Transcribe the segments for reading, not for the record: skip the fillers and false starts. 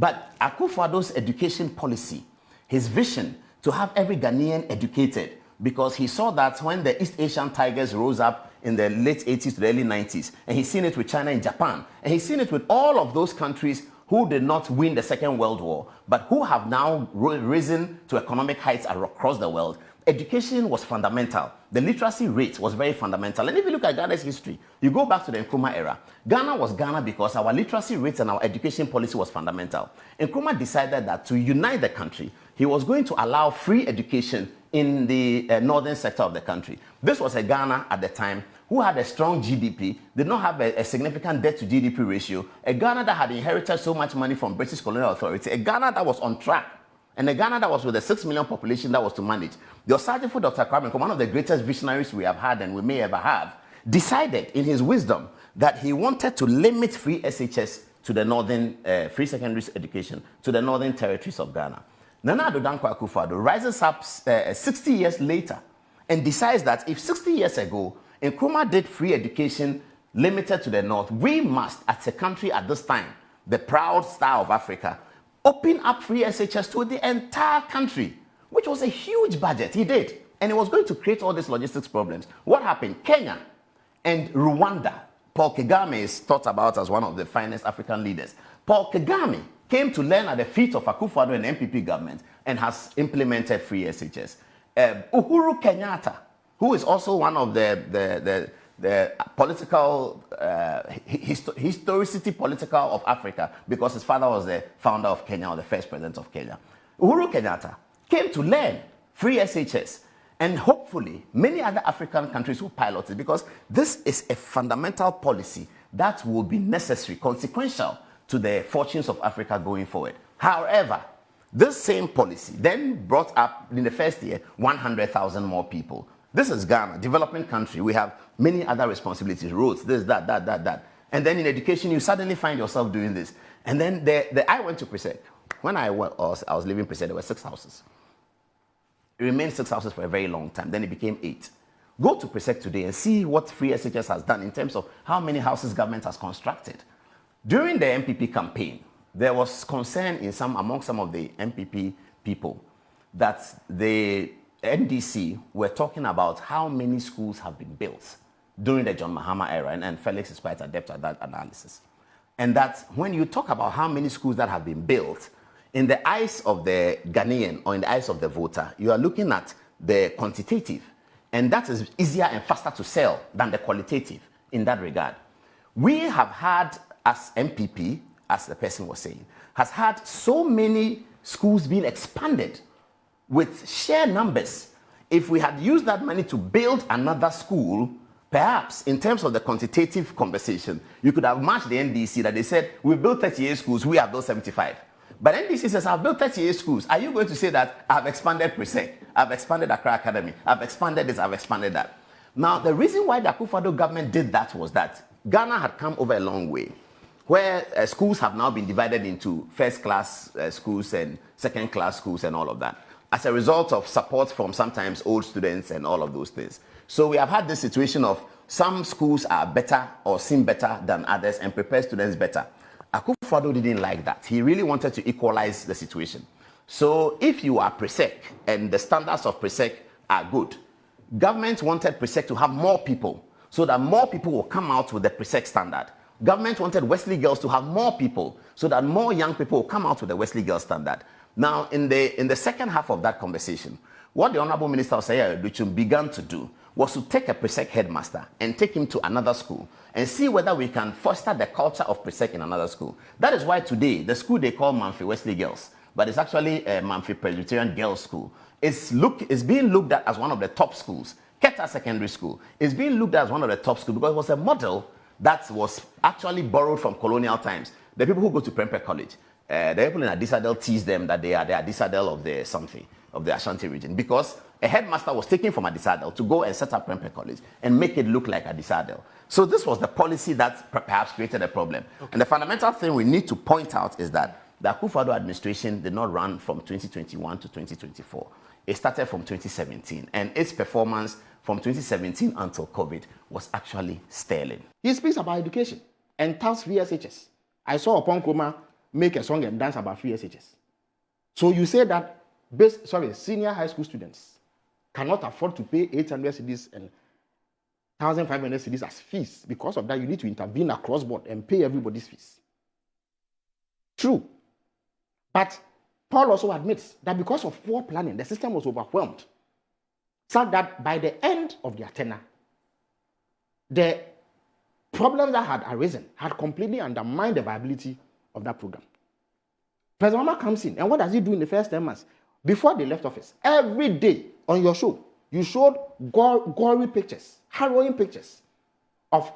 But Akufo-Addo's education policy, his vision to have every Ghanaian educated, because he saw that when the East Asian tigers rose up in the late 80s to the early 90s, and he's seen it with China and Japan, and he's seen it with all of those countries who did not win the Second World War, but who have now risen to economic heights across the world. Education was fundamental. The literacy rate was very fundamental. And if you look at Ghana's history, you go back to the Nkrumah era. Ghana was Ghana because our literacy rate and our education policy was fundamental. Nkrumah decided that to unite the country, he was going to allow free education in the northern sector of the country. This was a Ghana at the time who had a strong GDP, did not have a significant debt to GDP ratio, a Ghana that had inherited so much money from British colonial authority, a Ghana that was on track, and a Ghana that was with a 6 million population that was to manage. The Osagyefo Dr. Kwame Nkrumah, one of the greatest visionaries we have had and we may ever have, decided in his wisdom that he wanted to limit free SHS to the northern, free secondary education, to the northern territories of Ghana. Nana Addo Dankwa Akufo-Addo rises up 60 years later and decides that if 60 years ago, Nkrumah did free education limited to the north, we must, as a country at this time, the proud star of Africa, open up free SHS to the entire country, which was a huge budget. He did. And it was going to create all these logistics problems. What happened? Kenya and Rwanda, Paul Kagame is thought about as one of the finest African leaders. Paul Kagame came to learn at the feet of Akufo-Addo and MPP government and has implemented free SHS. Uhuru Kenyatta, who is also one of the political, historicity political of Africa, because his father was the founder of Kenya, or the first president of Kenya. Uhuru Kenyatta came to learn free SHS, and hopefully many other African countries will pilot it, because this is a fundamental policy that will be necessary, consequential to the fortunes of Africa going forward. However, this same policy then brought up in the first year 100,000 more people. This is Ghana, developing country. We have many other responsibilities, roads, this, that. And then in education, you suddenly find yourself doing this. And then I went to Presec. When I was living in Presec, there were 6 houses. It remained 6 houses for a very long time. Then it became 8. Go to Presec today and see what free SHS has done in terms of how many houses government has constructed. During the MPP campaign, there was concern among some of the MPP people that the NDC were talking about how many schools have been built during the John Mahama era, and Felix is quite adept at that analysis. And that when you talk about how many schools that have been built, in the eyes of the Ghanaian or in the eyes of the voter, you are looking at the quantitative, and that is easier and faster to sell than the qualitative in that regard. We have had, as MPP, as the person was saying, has had so many schools being expanded with sheer numbers. If we had used that money to build another school, perhaps in terms of the quantitative conversation, you could have matched the NDC that they said, we've built 38 schools, we have built 75. But NDC says, I've built 38 schools. Are you going to say that I've expanded Presec, I've expanded Accra Academy, I've expanded this, I've expanded that? Now, the reason why the Akufo-Addo government did that was that Ghana had come over a long way, where schools have now been divided into first-class schools and second-class schools and all of that, as a result of support from sometimes old students and all of those things. So we have had this situation of some schools are better or seem better than others and prepare students better. Akufo-Addo didn't like that. He really wanted to equalize the situation. So if you are Presec and the standards of Presec are good, government wanted Presec to have more people so that more people will come out with the Presec standard. Government wanted Wesley Girls to have more people so that more young people will come out with the Wesley Girls standard. Now, in the second half of that conversation, what the Honorable Minister Osei Aduchum began to do was to take a Presec headmaster and take him to another school and see whether we can foster the culture of Presec in another school. That is why today, the school they call Manfi Wesley Girls, but it's actually a Manfi Presbyterian Girls School, it's being looked at as one of the top schools. Keta Secondary School is being looked at as one of the top schools because it was a model that was actually borrowed from colonial times. The people who go to Prempeh College, the people in Adisadel tease them that they are the Adisadel of the something, of the Ashanti region, because a headmaster was taken from Adisadel to go and set up Prempeh College and make it look like Adisadel. So this was the policy that perhaps created a problem. Okay. And the fundamental thing we need to point out is that the Akufo-Addo administration did not run from 2021 to 2024. It started from 2017, and its performance from 2017 until COVID was actually sterling. He speaks about education and touts free SHS. I saw upon Nkrumah make a song and dance about free SHS. So you say that senior high school students cannot afford to pay 800 cedis and 1,500 cedis as fees. Because of that, you need to intervene across board and pay everybody's fees. True. But Paul also admits that because of poor planning, the system was overwhelmed. So that by the end of their tenure, the problems that had arisen had completely undermined the viability of that program. President Obama comes in, and what does he do in the first 10 months? Before they left office, every day on your show, you showed gory pictures, harrowing pictures of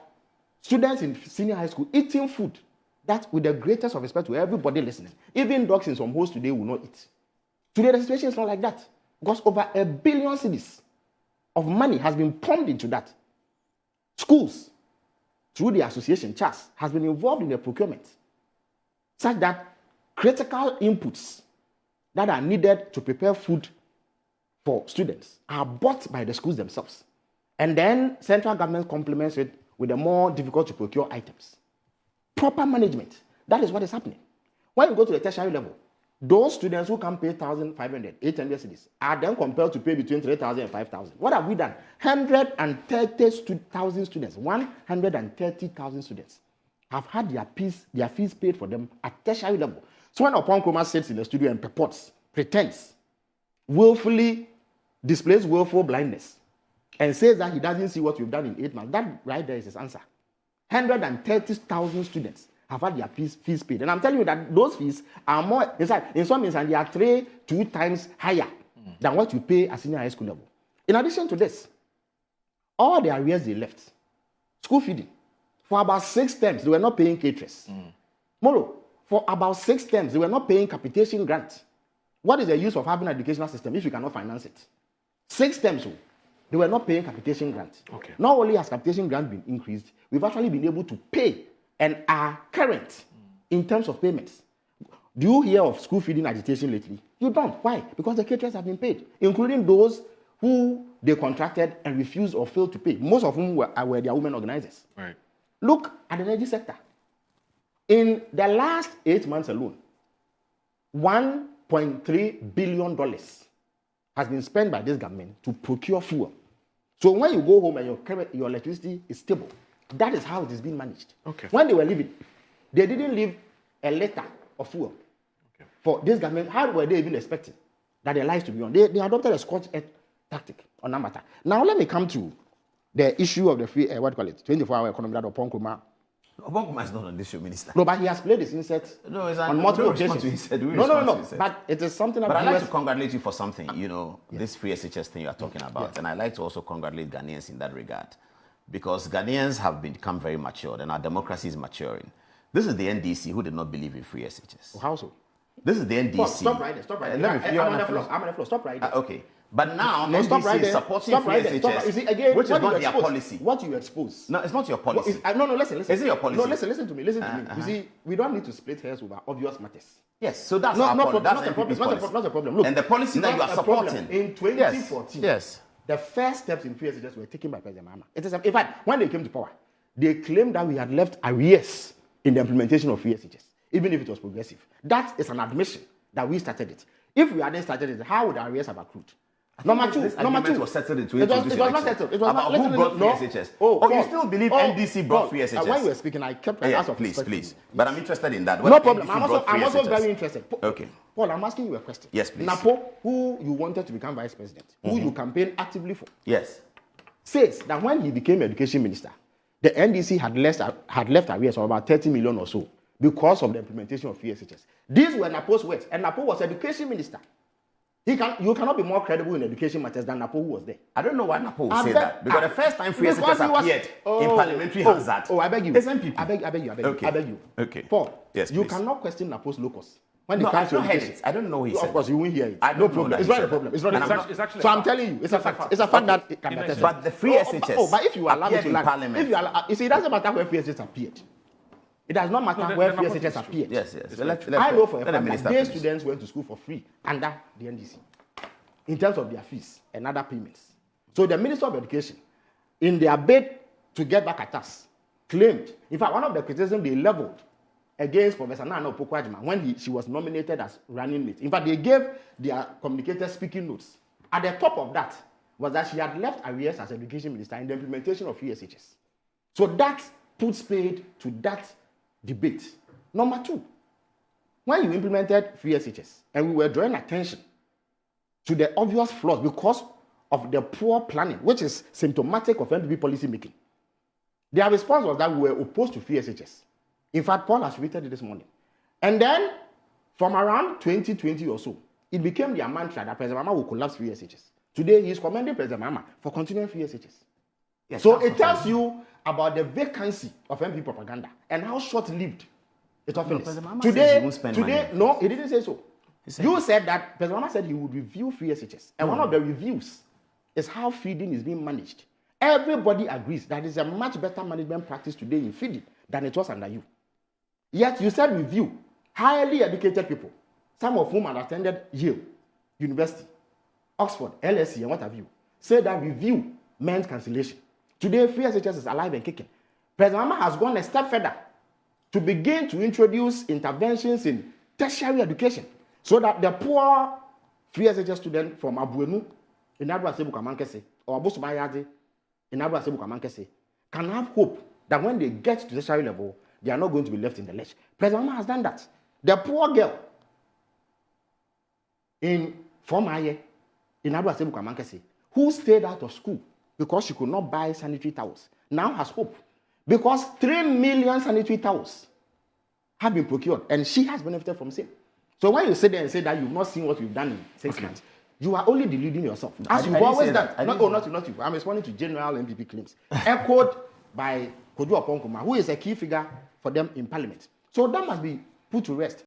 students in senior high school eating food that, with the greatest of respect to everybody listening, even dogs in some homes today will not eat. Today, the situation is not like that, because over 1 billion cedis of money has been pumped into that. Schools, through the association, CHAS, has been involved in the procurement, such that critical inputs that are needed to prepare food for students are bought by the schools themselves. And then central government complements it with the more difficult to procure items. Proper management, that is what is happening. When you go to the tertiary level, those students who can pay 1,500, 800 cedis are then compelled to pay between 3,000 and 5,000. What have we done? 130,000 students, 130,000 students have had their fees paid for them at tertiary level. So when Ofosu sits in the studio and pretends, willfully displays willful blindness, and says that he doesn't see what we've done in 8 months, that right there is his answer. 130,000 students have had their fees paid. And I'm telling you that those fees are more, in some instances, they are 2 times higher than what you pay at senior high school level. In addition to this, all the arrears they left, school feeding, for about 6 terms, they were not paying caterers. Moro, for about 6 terms, they were not paying capitation grant. What is the use of having an educational system if you cannot finance it? 6 terms, they were not paying capitation grant. Okay. Not only has capitation grant been increased, we've actually been able to pay and are current in terms of payments. Do you hear of school feeding agitation lately? You don't. Why? Because the caterers have been paid, including those who they contracted and refused or failed to pay, most of whom were their women organizers. Right. Look at the energy sector. In the last 8 months alone, $1.3 billion has been spent by this government to procure fuel. So when you go home and your electricity is stable, that is how it is being managed. Okay. When they were leaving, they didn't leave a liter of fuel. Okay. For this government, how were they even expecting that their lives to be on? They adopted a scorched earth tactic on that matter. Now let me come to the issue of the free, 24-hour economy that Ofosu. Ofosu is not on this show, Minister. No, but he has played his insect on multiple occasions. No. But it is something that. But I'd like to congratulate you for something. You know, this free SHS thing you are talking about, and I'd like to also congratulate Ghanaians in that regard, because Ghanaians have become very matured, and our democracy is maturing. This is the NDC who did not believe in free SHS. How so? This is the NDC. Stop right there. I'm on the floor. Stop right there. Okay. But now NDC is supporting free SHS, which is not their policy. What you expose. No, it's not your policy. Listen. Is it your policy? No, listen to me. You see, we don't need to split hairs over obvious matters. Yes, so that's our policy. That's not a problem. Look, and the policy that you are supporting. In 2014, yes. The first steps in free SHS were taken by President Mahama. In fact, when they came to power, they claimed that we had left arrears in the implementation of free SHS, even if it was progressive. That is an admission that we started it. If we hadn't started it, how would the arrears have accrued? Number two was settled in 2022. It was not settled. It was about not, who brought free SHS. You still believe NDC brought free SHS? When you were speaking, I kept please. But I'm interested in that. No problem. I'm also very interested. Okay. Paul, I'm asking you a question. Yes, please. Napo, who you wanted to become vice president, who you campaigned actively for, yes, says that when he became education minister, the NDC had left arrears of about 30 million or so because of the implementation of free SHS. These were Napo's words, and Napo was education minister. You cannot be more credible in education matters than Napo, who was there. I don't know why Napo would say that. Because the first time free SHS appeared in parliamentary hazard. I beg you. I beg you. Okay. Paul, yes, you please. cannot question Napo's locus. When No, it comes to education. I don't know what he said. Of course, you won't hear it. No problem. It's not a problem. It's actually so I'm telling you, it's a fact. It's a fact that it can be tested. But the free SHS. But if you allow me to land, you see, it doesn't matter where free SHS appeared. It does not matter where free SHS appeared. Yes. I know for a fact that these students went to school for free under the NDC, in terms of their fees and other payments. So the Minister of Education, in their bid to get back at us, claimed, in fact, one of the criticisms they leveled against Professor Nana Opoku-Agyeman when she was nominated as running mate. In fact, they gave their communicated speaking notes. At the top of that was that she had left arrears as education minister in the implementation of free SHS. So that puts spade to that debate. Number two, when you implemented free SHS and we were drawing attention to the obvious flaws because of the poor planning, which is symptomatic of NPP policy making, their response was that we were opposed to free SHS. In fact, Paul has tweeted it this morning. And then, from around 2020 or so, it became their mantra that President Mahama will collapse free SHS. Today, he is commending President Mahama for continuing free SHS. Yes, so it tells you about the vacancy of MP propaganda and how short-lived it often is. Today, no, he didn't say so. You said that President Mahama said he would review free SHS. And one of the reviews is how feeding is being managed. Everybody agrees that it's a much better management practice today in feeding than it was under you. Yet you said review. Highly educated people, some of whom had attended Yale University, Oxford, LSE, and what have you, say that review meant cancellation. Today, free SHS is alive and kicking. President Mahama has gone a step further to begin to introduce interventions in tertiary education so that the poor free SHS student from Abuenu in Adom-Otchere Kamankese or Abosumayade in Adom-Otchere Kamankese can have hope that when they get to the tertiary level, they are not going to be left in the lurch. President Mahama has done that. The poor girl in Fomaye, in Adom-Otchere Kamankese, who stayed out of school because she could not buy sanitary towels, now has hope. Because 3 million sanitary towels have been procured, and she has benefited from same. So when you sit there and say that you've not seen what we've done in 6 months, you are only deluding yourself. As you've always done. Not you. I'm responding to general MPP claims, echoed by Kojo Oponko, who is a key figure for them in parliament. So that must be put to rest.